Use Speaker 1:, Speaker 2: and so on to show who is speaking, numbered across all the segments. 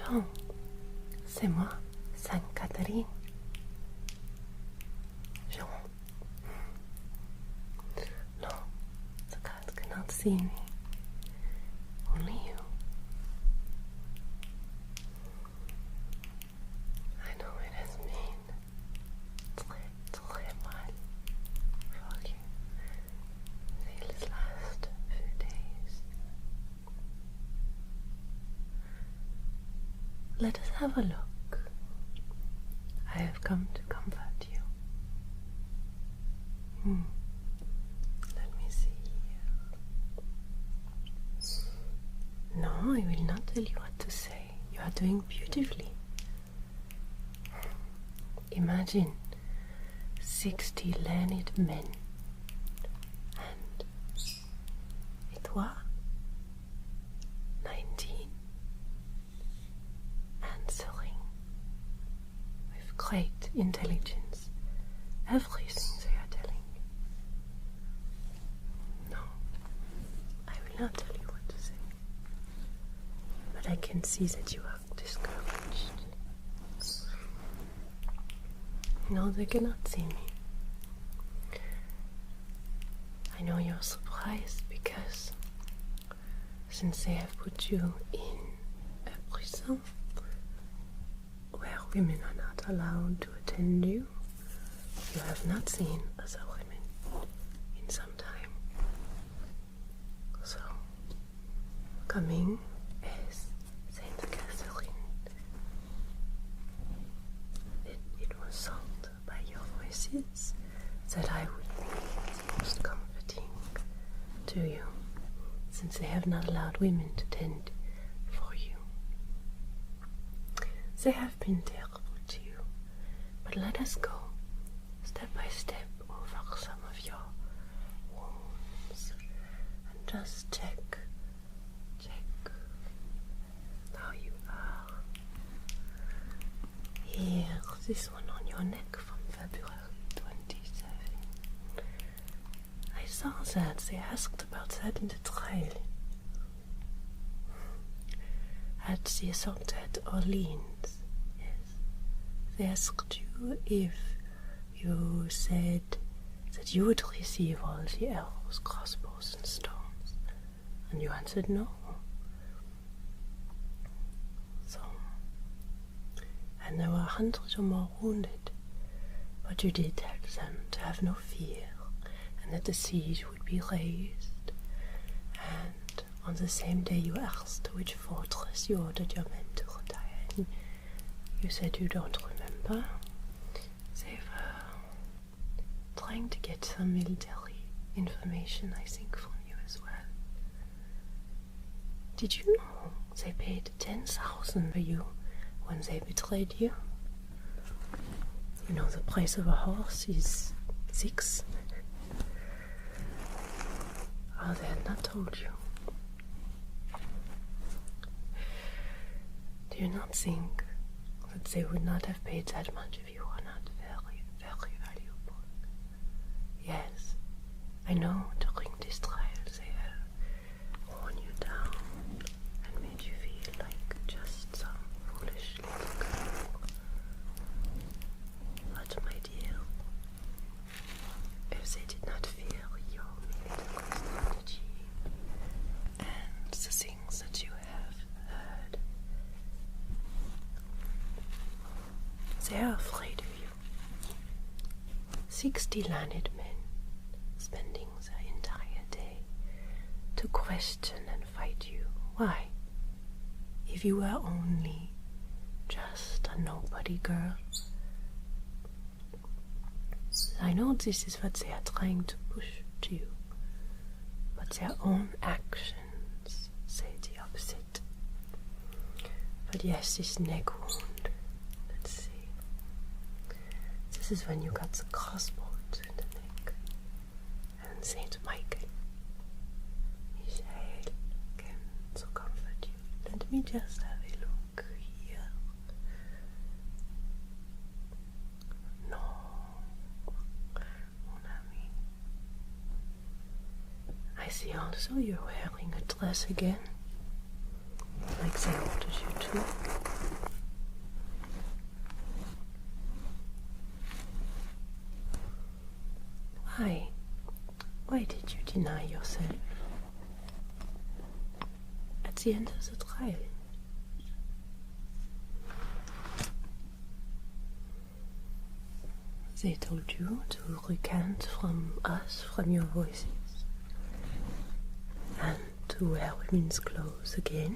Speaker 1: Jean, c'est moi, Sainte Catherine. Jean. No, the cat cannot see me. Only you. I know it has been très mal for you these last few days. Let us have a look. I have come to comfort you. Let me see here. No, I will not tell you what to say. You are doing beautifully. Imagine 60 learned men and et toi 19 answering with great intelligence everything they are telling you. No, I will not tell you what to say, but I can see that you are discouraged. No, they cannot see me. I know you're surprised because since they have put you in a prison where women are not allowed to attend you, you have not seen other women in some time. So, coming as Saint Catherine, it was thought by your voices that I would be most comforting to you, since they have not allowed women to tend for you. They have been terrible to you, but let us go step by step over some of your wounds and just check how you are. Here, this one on your neck from February 27. I saw that. They asked about that in the trial. At the assault at Orleans, yes. They asked you if you said that you would receive all the arrows, crossbows, and stones, and you answered no. So, and there were hundreds or more wounded, but you did tell them to have no fear, and that the siege would be raised. And on the same day you asked which fortress you ordered your men to retire in. You said you don't remember. They were trying to get some military information, I think, from you as well. Did you know they paid 10,000 for you when they betrayed you? You know the price of a horse is 6. Oh, they had not told you. Do you not think that they would not have paid that much if you were not very, very valuable? Yes, I know during this trial they have worn you down and made you feel like just some foolish little girl. But my dear, if they did not fear your military strategy and the things that you have heard, they are afraid of you. 60 learned men spending the entire day to question and fight you. Why? If you were only just a nobody girl. I know this is what they are trying to push to you, but their own actions say the opposite. But yes, this neck wound, let's see. This is when you got the crossbones in the neck. And Saint Michael came to comfort you. Let me just have a look here. No, mon ami. I see also you're wearing a dress again, like they ordered you to. Why? Why did you deny yourself? At the end of the trial. They told you to recant from us, from your voices, and to wear women's clothes again.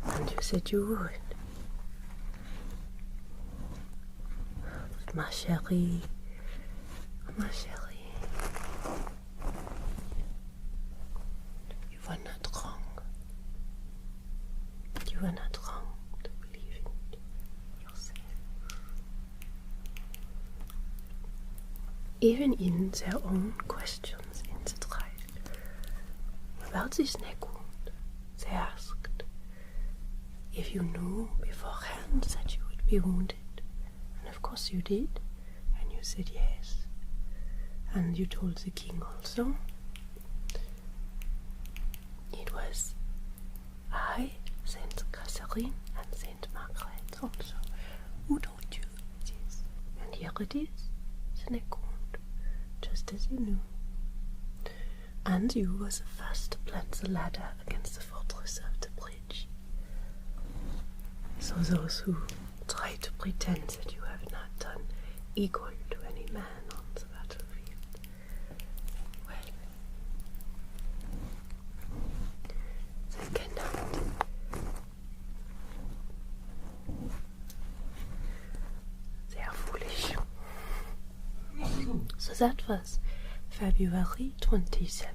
Speaker 1: And you said you would. But ma chérie, you were not wrong. You were not wrong to believe in yourself. Even in their own questions in the trial about this neck wound, they asked if you knew beforehand that you would be wounded. And of course you did, and you said yes. And you told the king also. It was I, Saint Catherine, and Saint Margaret also, who told you this. And here it is, the neck wound, just as you knew. And you were the first to plant the ladder against the fortress of the bridge. So those who try to pretend that you have not done equal to any man on the battlefield, well, they cannot. They are foolish. So that was February 27.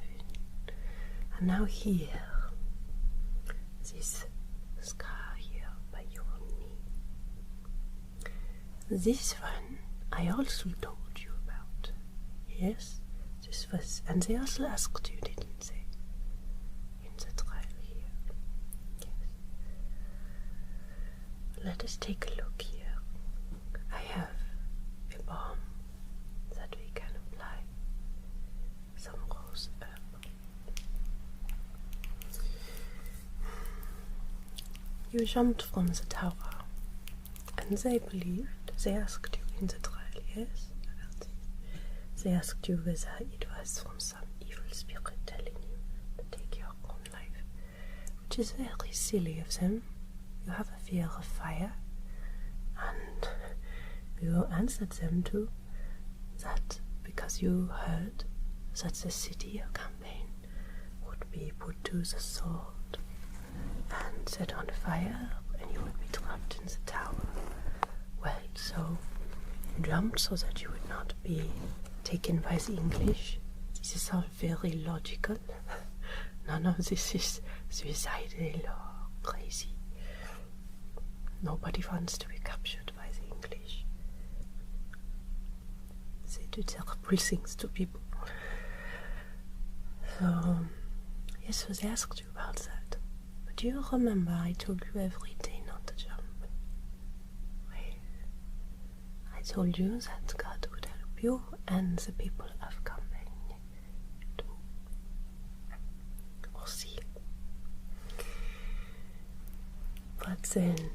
Speaker 1: And now here, this scar here by your knee. This one I also told you about. Yes, this was, and they also asked you, didn't they? In the trial here. Yes. Let us take a look here. I have a balm that we can apply. Some rose herb. You jumped from the tower, and they believed, they asked you in the trial, yes, about this. They asked you whether it was from some evil spirit telling you to take your own life, which is very silly of them. You have a fear of fire, and you answered them too, that because you heard that the city of Campaign would be put to the sword and set on fire, and you would be trapped in the tower. Well, so you jumped so that you would not be taken by the English. This is all very logical. None of this is suicidal or crazy. Nobody wants to be captured by the English. They do terrible things to people. So, yes, so they asked you about that. But do you remember I told you every day not to jump? Well, I told you that God would help you and the people of Campaign too. We'll see. But then,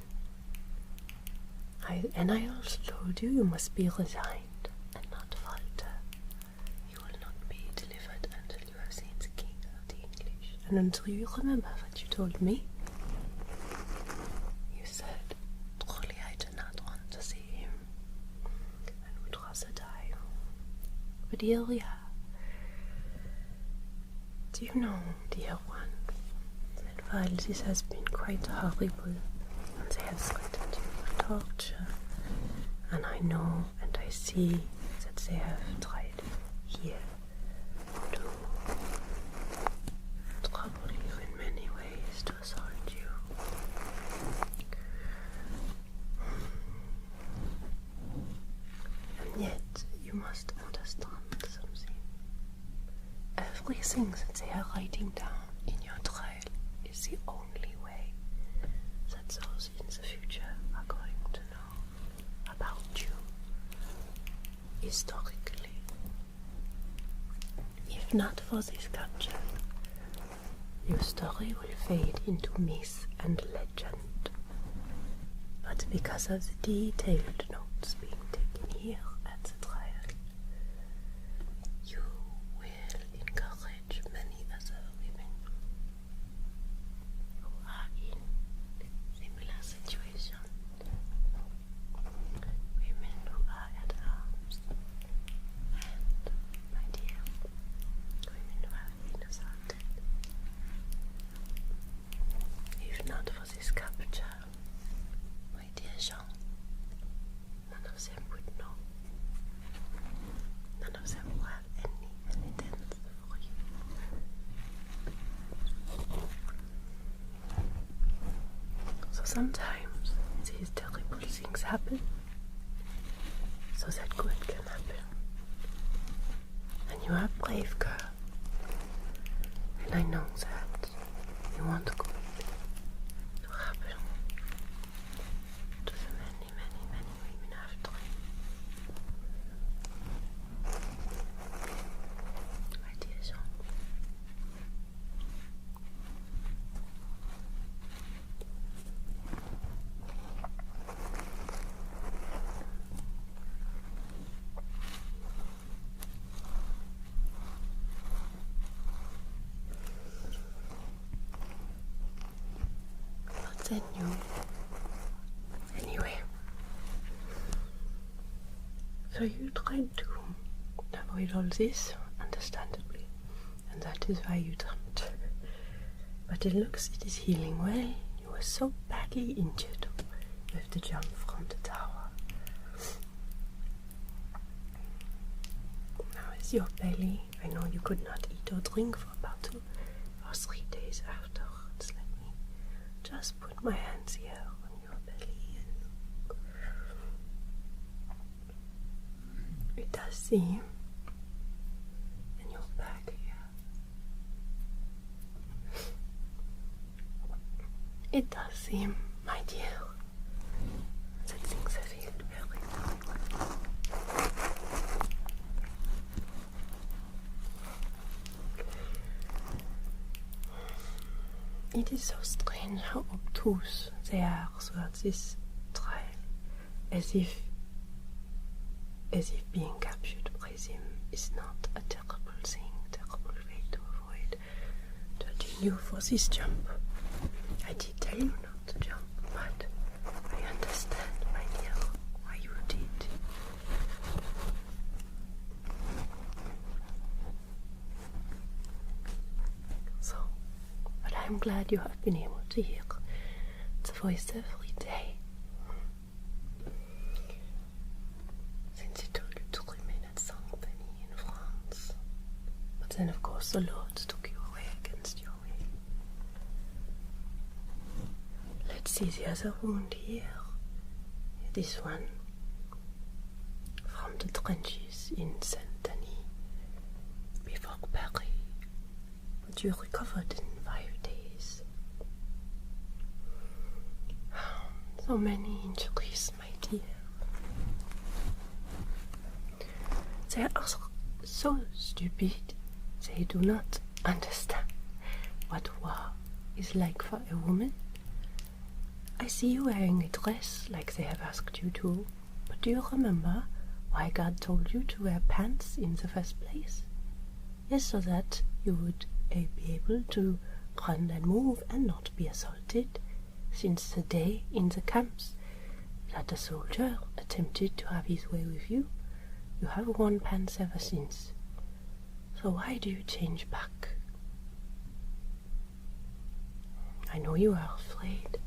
Speaker 1: I also told you must be resigned and not falter. You will not be delivered until you have seen the king of the English. And until you remember what you told me, you said, truly I do not want to see him and would rather die. But here we are. Do you know, dear one, that while this has been quite horrible, and they have threatened you with torture, and I know and I see that they have tried here to trouble you in many ways, to assault you. And yet, you must understand something. Everything that they are writing down in your trial is the only way that those in the future are going to know about you historically. If not for this capture, your story will fade into myth and legend. But because of the detailed notes being taken here at the trial, sometimes these terrible things happen so that good can happen. And you are a brave girl. And I know that you want good to happen to the many, many, many women after you. My dear Jean. Then you, anyway, so you tried to avoid all this, understandably, and that is why you jumped. But it looks it is healing well. You were so badly injured with the jump from the tower. Now is your belly, I know you could not eat or drink for about 2 or 3 days afterwards. Just put my hands here on your belly and it does seem, and your back here, it does seem, my dear, that things have healed very well. It is so strange how obtuse they are throughout this trial, as if being captured by them is not a terrible thing, terrible way to avoid judging you for this jump. I did tell you not to jump, but I understand, my dear, why you did. So, but I'm glad you have been able to hear the voice every day. Since he told you to remain at Saint-Denis in France. But then of course the Lords took you away against your will. Let's see the other wound here. This one from the trenches in Saint-Denis before Paris. But you recovered in 5 days. So many injuries, my dear. They are so stupid, they do not understand what war is like for a woman. I see you wearing a dress like they have asked you to, but do you remember why God told you to wear pants in the first place? Yes, so that you would be able to run and move and not be assaulted, since the day in the camps that a soldier attempted to have his way with you. You have worn pants ever since. So why do you change back? I know you are afraid,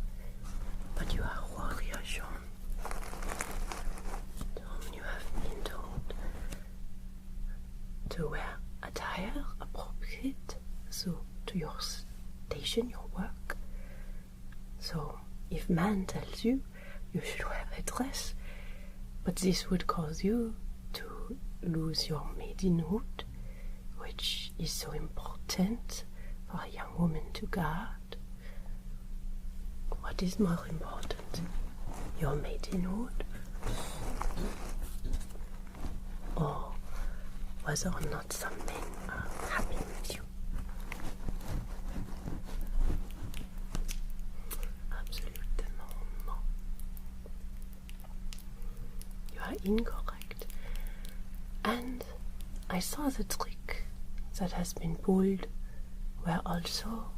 Speaker 1: but you are a warrior, Jean. You have been told to wear attire appropriate to your station, your work. So if man tells you you should wear a dress, but this would cause you to lose your maidenhood, which is so important for a young woman to guard. What is more important, your maidenhood, or whether or not some men are happy with you? Absolutely no. You are incorrect. And I saw the trick that has been pulled where also,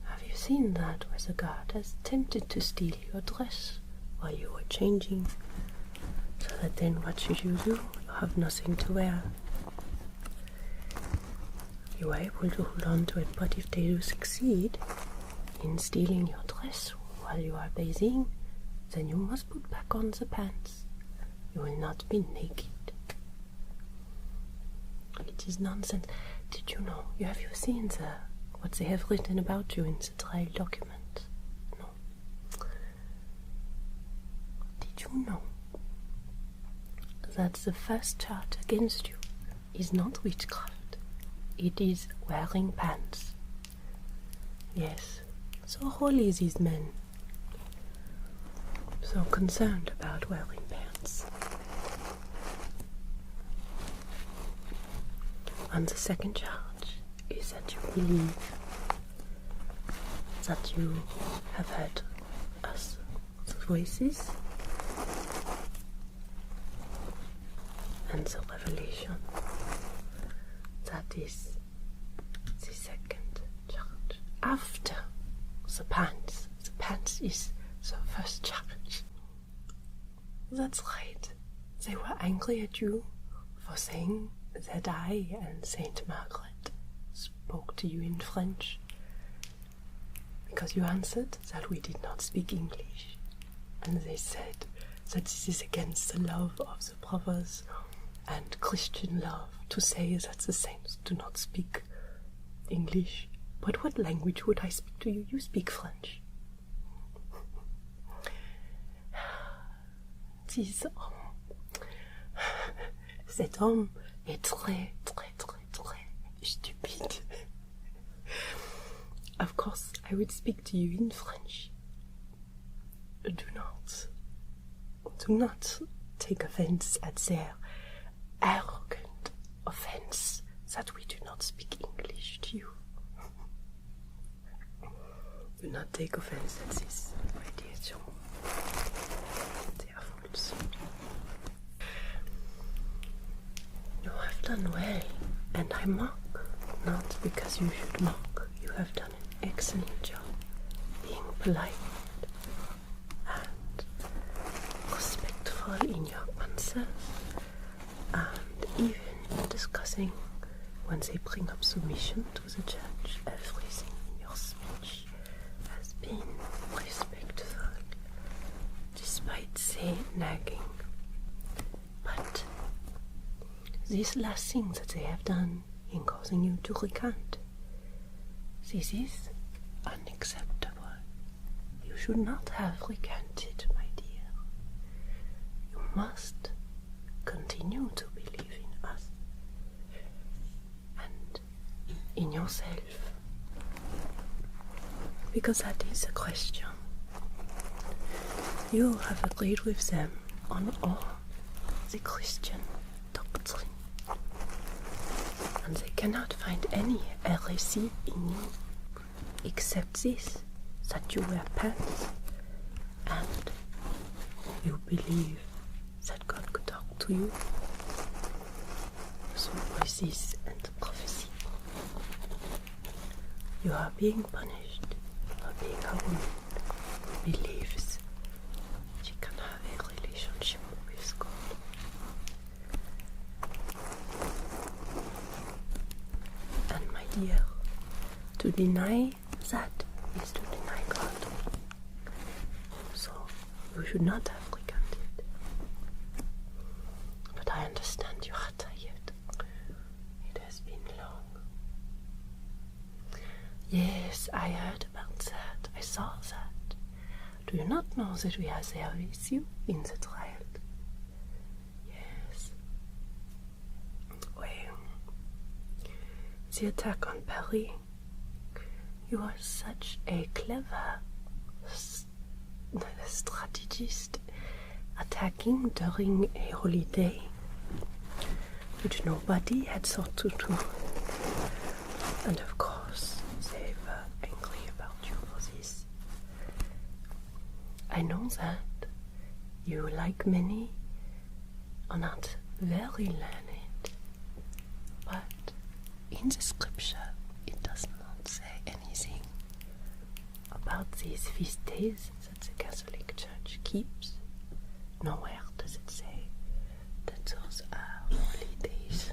Speaker 1: have you seen that where the guard has attempted to steal your dress while you were changing, so that then what should you do? You have nothing to wear. You are able to hold on to it, but if they do succeed in stealing your dress while you are bathing, then you must put back on the pants. You will not be naked. It is nonsense. Did you know? Have you seen what they have written about you in the trial document? you know that the first charge against you is not witchcraft, it is wearing pants. Yes, so holy these men, so concerned about wearing pants. And the second charge is that you believe that you have heard us, the voices, and the revelation. That is the second charge. After the pants is the first charge. That's right. They were angry at you for saying that I and Saint Margaret spoke to you in French, because you answered that we did not speak English, and they said that this is against the love of the brothers and Christian love to say that the saints do not speak English. But what language would I speak to you? You speak French. Cet homme est très, très, très, très stupide. Of course, I would speak to you in French. Do not take offense at their arrogant offense that we do not speak English to you. Do not take offense at this, my dear Joan. They are fools. You have done well, and I mock, not because you should mock. You have done an excellent job being polite and respectful in your answers, and even discussing, when they bring up submission to the church, everything in your speech has been respectful, despite their nagging. But this last thing that they have done in causing you to recant, this is unacceptable. You should not have recanted, my dear. You must continue to believe in us and in yourself, because that is the question. You have agreed with them on all the Christian doctrine, and they cannot find any heresy in you except this, that you wear pants and you believe that God could talk to you through voices and prophecy. You are being punished for being a woman who believes she can have a relationship with God. And my dear, to deny that is to deny God. So you should not have recanted. But I understand you are tired. It has been long. Yes, I heard about that. I saw that. Do you not know that we are there with you in the trial? Yes. Well, the attack on Paris. You are such a clever strategist, attacking during a holiday, which nobody had thought to do. And of course, they were angry about you for this. I know that you, like many, are not very learned, but in the scripture it does not say anything about these feast days that the Catholic Church keeps. Nowhere does it say that those are holy days.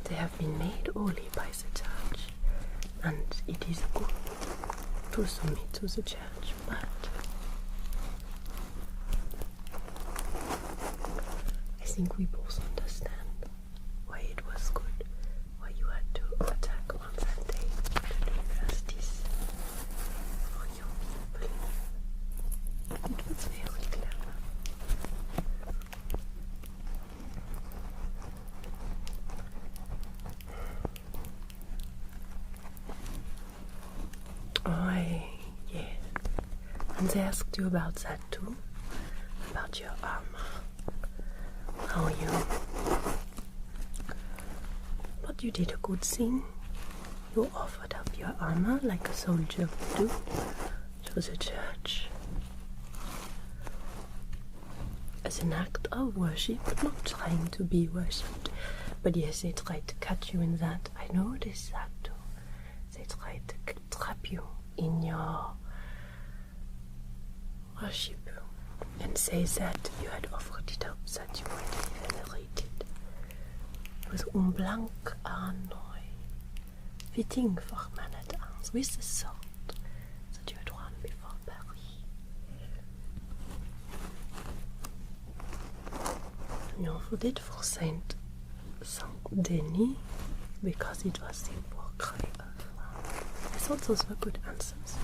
Speaker 1: They have been made holy by the Church, and it is good to submit to the Church, but I think we both understand why it was good, why you had to attack on that day to do justice for your people. And they asked you about that too, about your armor, how you... But you did a good thing. You offered up your armor like a soldier would do to the church. As an act of worship, not trying to be worshipped. But yes, they tried to catch you in that. I noticed that too. They tried to trap you in your worship and say that you had offered it up, that you might be venerated. It was blank arnoi, fitting for man-at-arms, with the sword that you had won before Paris. You offered it for Saint Denis because it was the cry of I thought those were good answers.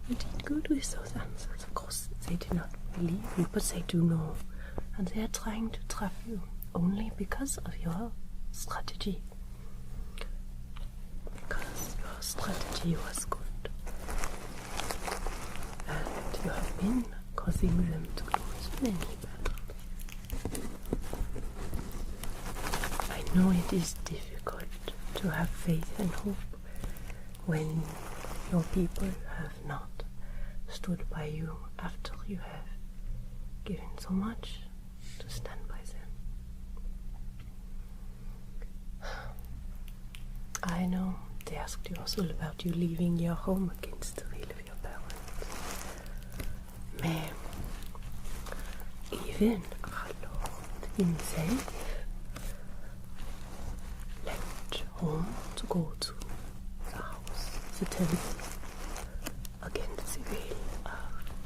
Speaker 1: You did good with those answers. Of course, they do not believe you, but they do know. And they are trying to trap you only because of your strategy. Because your strategy was good. And you have been causing them to lose many battles. I know it is difficult to have faith and hope when your people have not stood by you after you have given so much to stand by them. I know they asked you also about you leaving your home against the will of your parents. Mais even Lord himself left home to go to the house, the temple, against the will of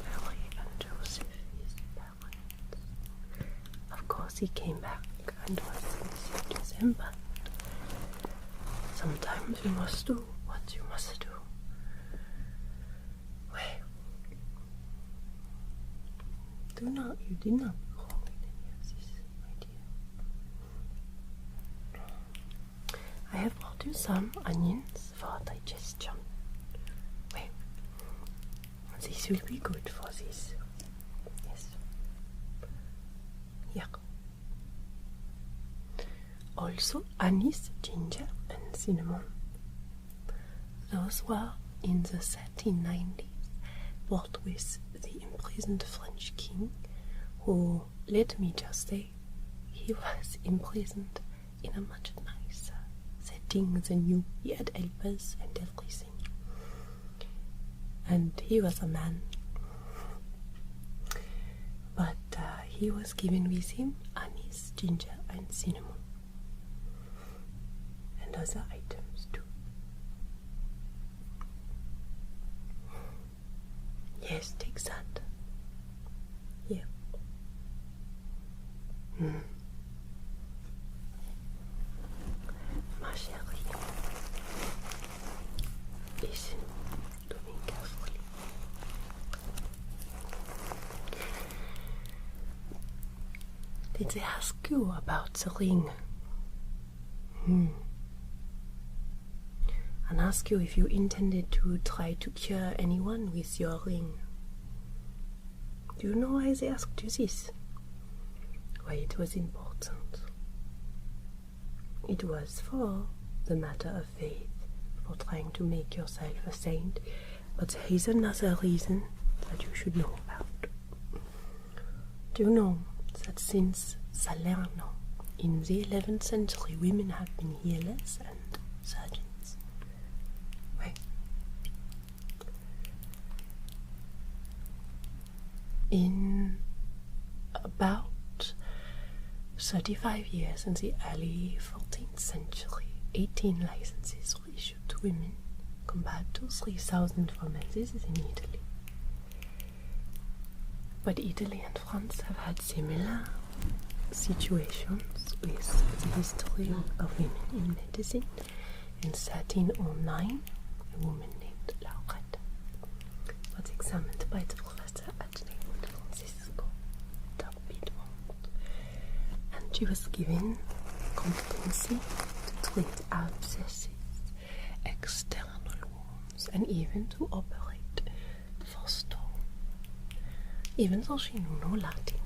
Speaker 1: Mary and Joseph, his parents. Of course he came back and was sincere to them, but sometimes you must do what you must do. Well, you did not do wrong in any of this, my dear. I have brought you some onions for digestion. Well, this will be good for this. Yes. Here. Also anise, ginger and cinnamon. Those were in the 1390s, bought with the imprisoned French king, who, let me just say, he was imprisoned in a much nicer setting than you. He had helpers and everything. And he was a man. But he was given with him anise, ginger and cinnamon. And other items too. Yes, take that. Here. Ma chérie, listen to me carefully. Did they ask you about the ring? And ask you if you intended to try to cure anyone with your ring. Do you know why they asked you this? Why it was important. It was for the matter of faith, for trying to make yourself a saint, but there is another reason that you should know about. Do you know that since Salerno, in the 11th century, women have been healers and surgeons? In about 35 years, in the early 14th century, 18 licenses were issued to women, compared to 3,000 for men. This is in Italy. But Italy and France have had similar situations with the history of women in medicine. In 1309, a woman named Laurette was examined by the professor at she was given competency to treat abscesses, external wounds, and even to operate even though she knew no Latin.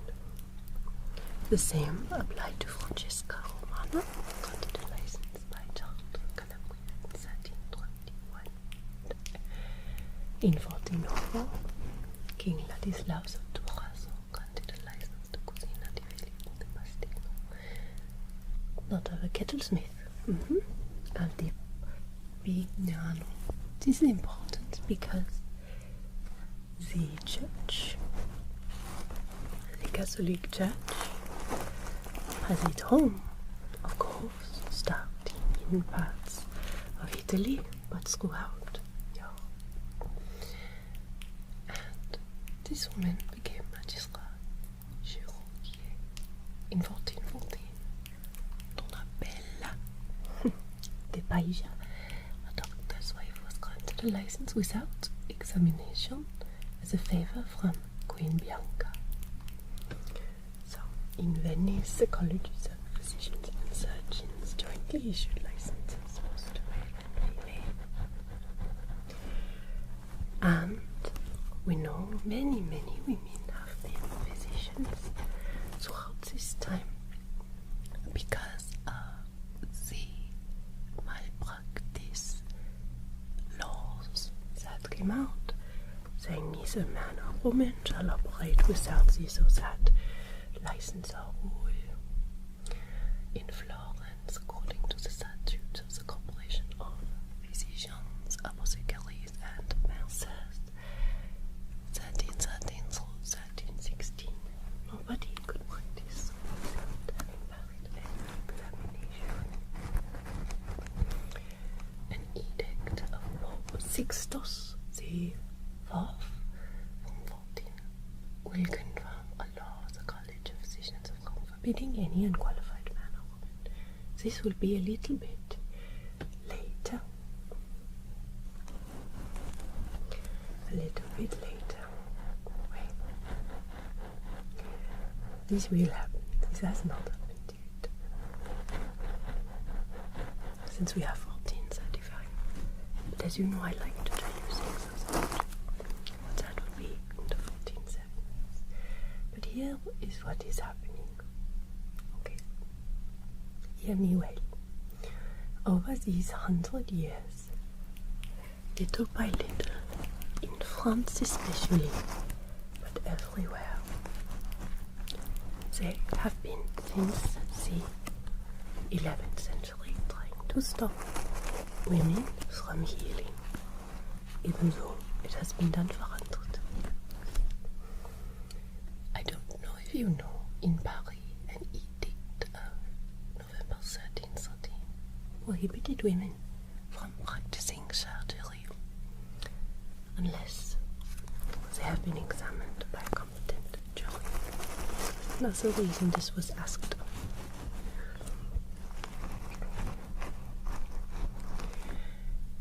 Speaker 1: The same applied to Francesca Romana, granted a license by Charles Calabria in 1321. In 1404, King Ladislaus of Durazzo granted a license to Cosina di Filippo de Bastiano, not of a kettlesmith, and the Vignano. This is important because the church, the Catholic Church, has its home, of course, starting in parts of Italy, but throughout Europe. And this woman became magistrate chirurgier in 1414. Donna Bella de Paija, a doctor's wife, was granted a license without examination as a favor from Queen Bianca. So, in Venice, the colleges of physicians and surgeons jointly issued licenses for steward and valet. And we know many women have been physicians throughout this time because of the malpractice laws that came out, saying neither man or woman shall operate without this or that license or rule. In Florence, according to the statutes of the Corporation of Physicians, Apothecaries, and Mercers, 1313 through 1316, nobody could practice without having passed an examination. An edict of Pope Sixtus the Fourth from 14 will confirm a law of the College of Physicians of Rome forbidding any unqualified man or woman. This will be a little bit later. Wait. This will happen. This has not happened yet. Since we have 1435. But as you know, I like to tell you things of that. That would be in the 1470s. But here is what is happening. Okay. Hear me well. Over these 100 years, little by little, in France especially, but everywhere, they have been since the 11th century trying to stop women from healing, even though it has been done for 100 years. I don't know if you know, in Paris, an edict of November 1313 prohibited women from practicing surgery unless they have been examined by a competent jury. That's the reason this was asked of.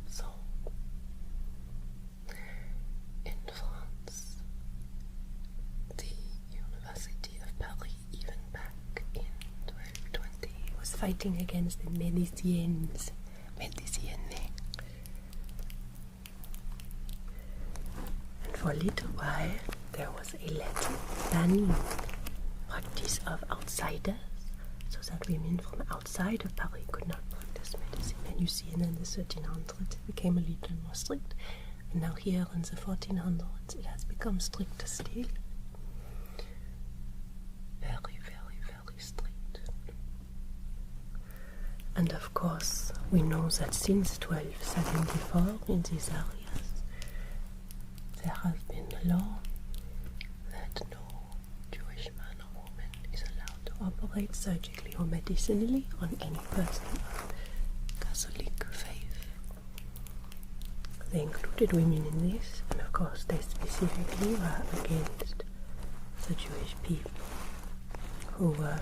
Speaker 1: So, in France, the University of Paris, even back in 1220, was fighting against the médecins. And for a little while, there was a letter banning practice of outsiders, so that women from outside of Paris could not practice medicine. And you see, in the 1300s it became a little more strict, and now here in the 1400s it has become stricter still. Very, very, very strict. And of course, we know that since 1274 in these areas, there has been a law that no Jewish man or woman is allowed to operate surgically or medicinally on any person of Catholic faith. They included women in this, and of course they specifically were against the Jewish people, who were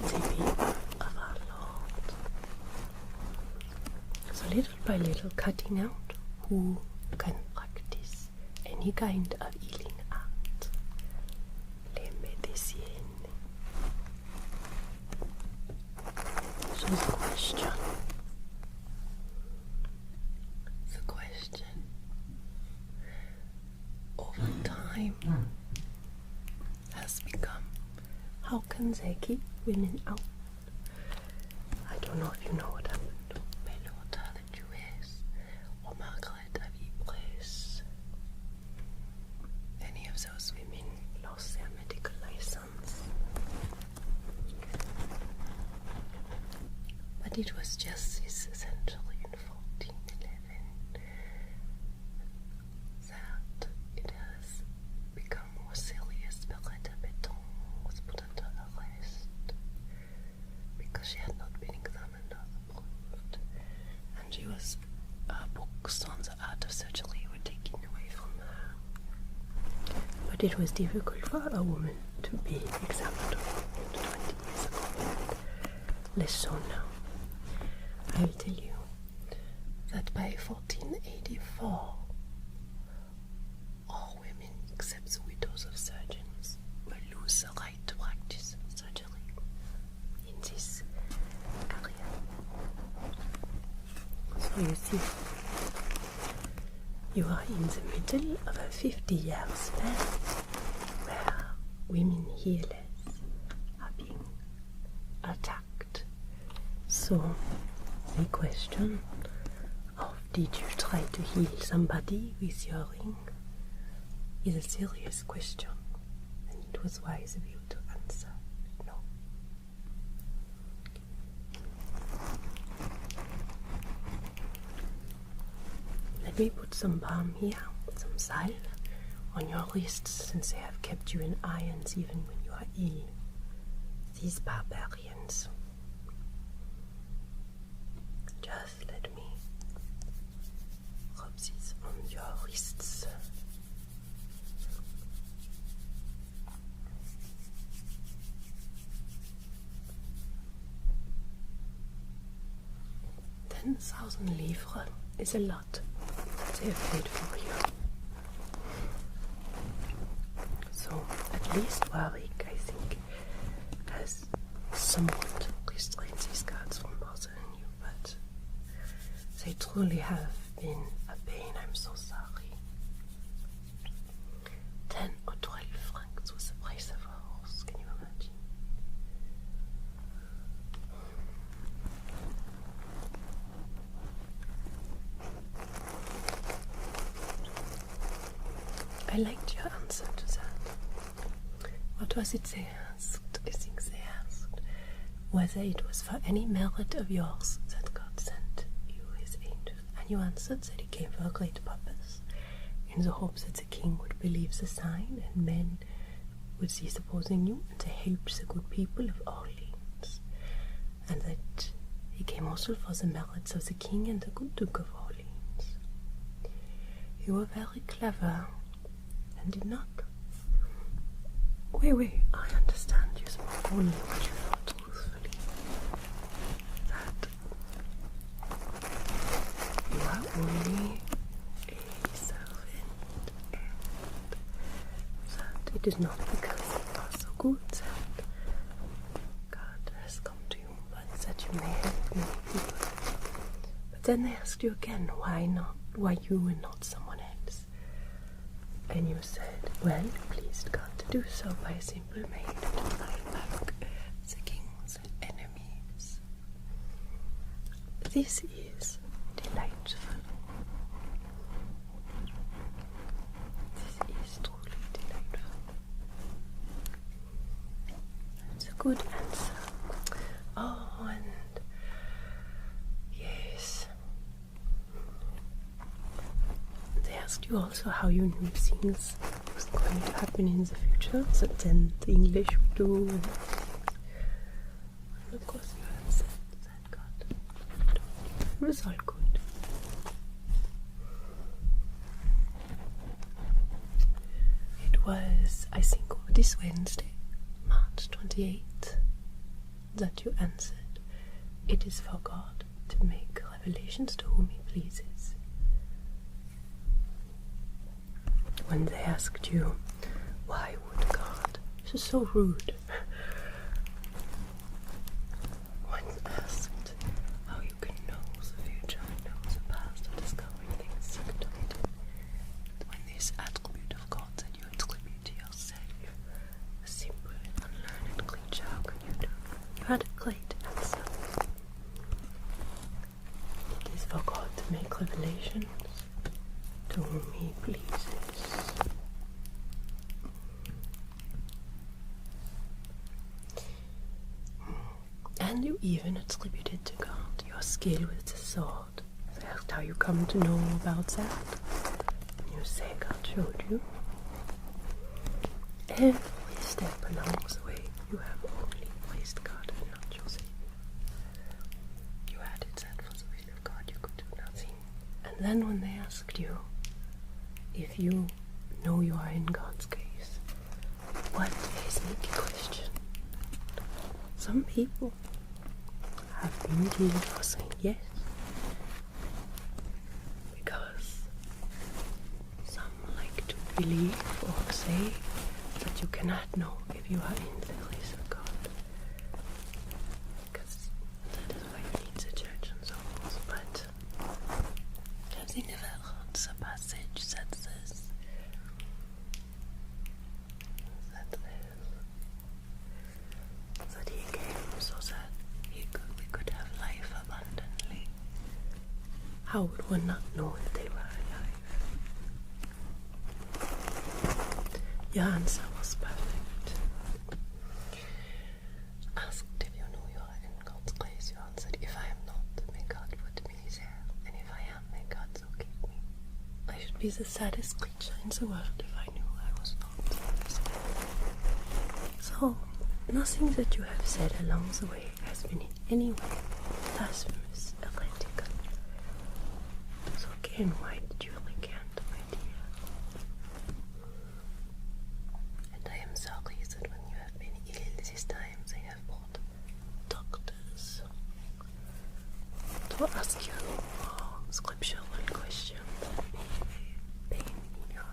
Speaker 1: the people of our Lord. So little by little, cutting out who can practice any kind of healing art. Les médecins. So the question, over time, has become, how can they keep women out? I don't know if you know what happened to Melota the Jewess or Margaret of Ypres. Any of those women lost their medical license. But it was just this century in 1411 that it has become more serious. Beretta Beton was put under arrest because she had not been examined or approved, and she was, her books on the art of surgery were taken away from her. But it was difficult for a woman to be examined 20 years ago, less so now. I will tell you that by 1484, all women except the widows of surgeons will lose the right to practice surgery in this area. So you see, you are in the middle of a 50-year span where women healers are being attacked. So the question of did you try to heal somebody with your ring is a serious question, and it was wise of you to answer no. Let me put some balm here, some salve on your wrists, since they have kept you in irons even when you are ill. These barbarians. Just let me rub this on your wrists. $10,000 is a lot that they have paid for you. So at least Warwick, I think, has somewhat restrained these guards from bothering you, but they truly have been a pain. I'm so sorry. 10 or 12 francs was the price of a horse, can you imagine? I liked your answer to that. What was it they asked? I think they asked whether it was for any merit of yours that God sent you his angel. And you answered that it came for a great purpose, in the hopes that the king would believe the sign and men would cease opposing you, and to help the good people of Orleans. And that he came also for the merits of the king and the good Duke of Orleans. You were very clever and did not. Wait, I understand. You spoke only what you thought truthfully. That you are only a servant, and that it is not because you are so good that God has come to you, but that you may help many people. But then they asked you again, why you and not someone else? And you said, well, it pleased God to do so by a simple maid to drive back the king's enemies. This is delightful. This is truly delightful. It's a good answer. Oh, and yes. They asked you also how you knew things was going to happen in the future, that then the English would do. And of course you answered that God. It was all good. It was, I think, this Wednesday, March 28th, that you answered, it is for God to make revelations to whom he pleases. When they asked you, why would God? This is so rude. When asked how you can know the future and know the past or discovering things secret, when this attribute of God that you attribute You had a great answer. It is for God to make revelations to whom he pleases. And you even attributed to God your skill with the sword. That's how you come to know about that. You say God showed you. Every step along the way, you have only praised God and not your Savior. You had it that for the will of God you could do nothing. And then when they asked you if you know you are in God's case, what a sneaky question. Some people have been killed for saying yes, because some like to believe or say that you cannot know if you are in the grace of God, because that is why you need the church and so forth. But have they never heard the passage that says that he came so that we could have life abundantly? How would one not know if they were alive? Your answer was perfect. Asked if you know you are in God's grace, you answered, if I am not, may God put me there, and if I am, may God so keep me. I should be the saddest creature in the world if I knew I was not. So, nothing that you have said along the way has been in any way blasphemous, heretical. So again, why did you recant, my dear? And I am sorry that when you have been ill this time, they have brought doctors to ask you more scriptural questions and be pain in your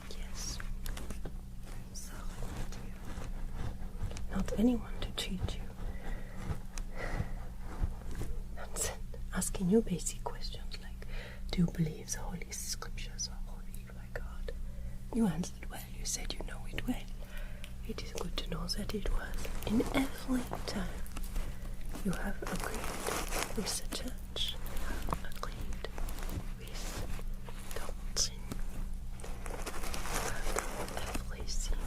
Speaker 1: yes. I'm sorry, my dear. Not anyone to treat you. Asking you basic questions like, do you believe the Holy Scriptures are revealed by God? You answered well, you said you know it well. It is good to know that it was. In every time you have agreed with the church, you have agreed with doctrine. You have done everything.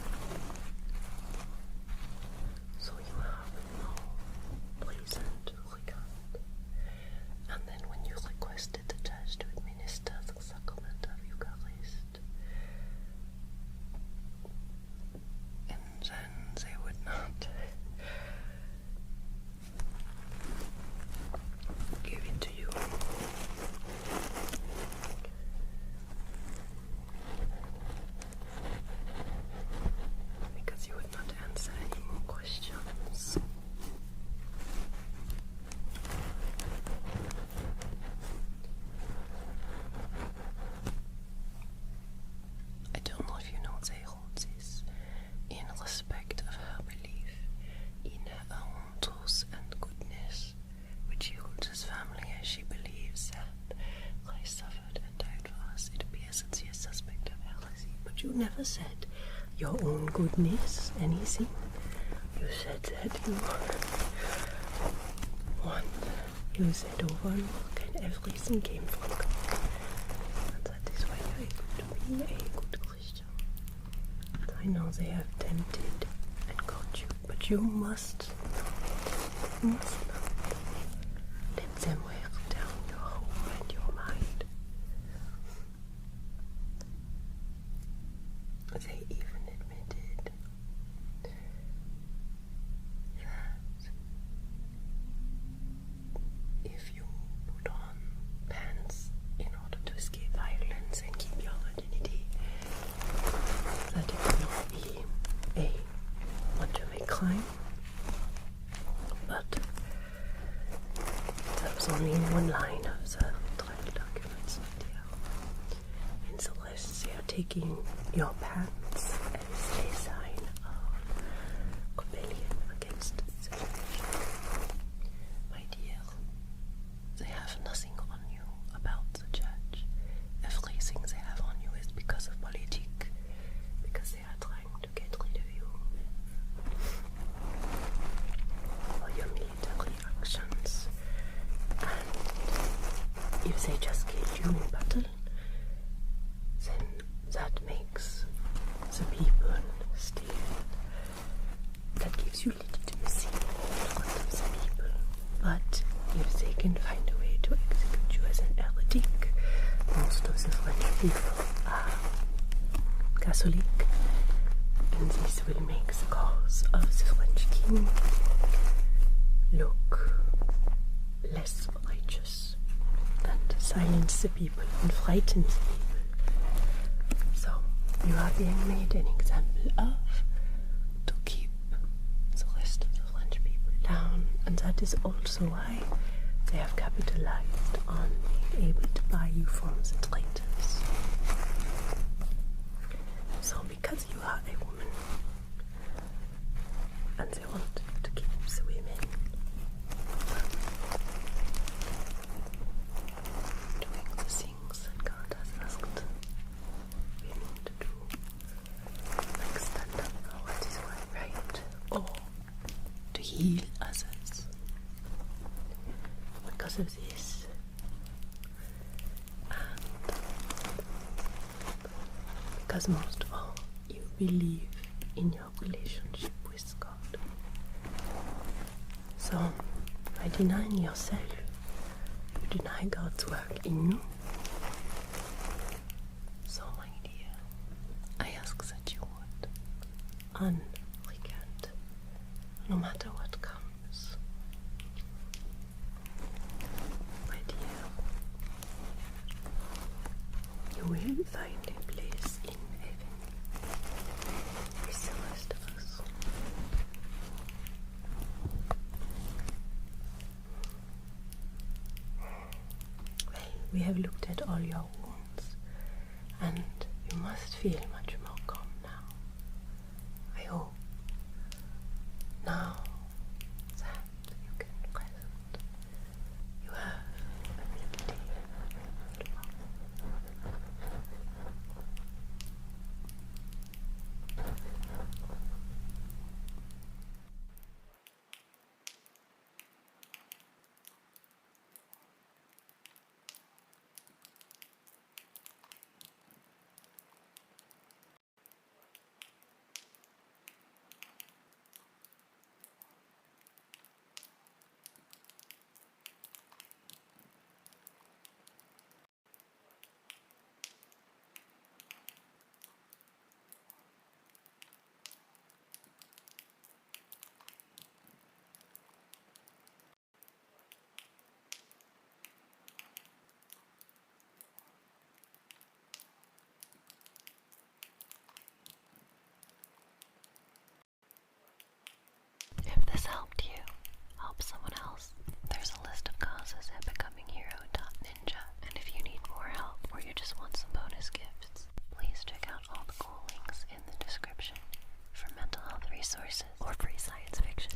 Speaker 1: So you have no reason to regret. And then when you requested the church to administer the sacrament of Eucharist, and then they would not give it to you. Because you would not answer any more questions. I don't know if you know they wrote this in respect of her belief in her own truth and goodness, which yields his family as she believes that Christ suffered and died for us. It appears that she is suspect of heresy. But you never said your own goodness, anything. You said that you want, you said over and over again, everything came from God. And that is why you're able to be a good Christian. I know they have tempted and got you, but you must not let them wear down your hope and your mind. They even admitted that if you put on pants in order to escape violence and keep your virginity, that it would not be much of a crime. But that was only in one line of the trial documents, my dear. In the rest, they are taking your pants as a sign of rebellion against the church. My dear, they have nothing on you about the church. Everything they have on you is because of politics, because they are trying to get rid can find a way to execute you as an heretic. Most of the French people are Catholic, and this will make the cause of the French king look less righteous and silence the people and frighten the people. So you are being made an example of to keep the rest of the French people down, and that is also why they have capitalized on being able to buy you from the traitors. So because you are a woman and they want to keep the women doing the things that God has asked women to do, like stand up for what is right, or to heal others. Because of this, and because most of all you believe in your relationship with God. So, by denying yourself, you deny God's work in you. So, my dear, I ask that you would unrecant, no matter what comes. My dear, you will find a place in heaven with the rest of us. Well, we have looked at all your wounds, and you must feel much more calm now. I hope now that you can rest. You have a big day tomorrow.
Speaker 2: If this helped you help someone else, there's a list of causes at becominghero.ninja, and if you need more help or you just want some bonus gifts, please check out all the cool links in the description for mental health resources or free science fiction.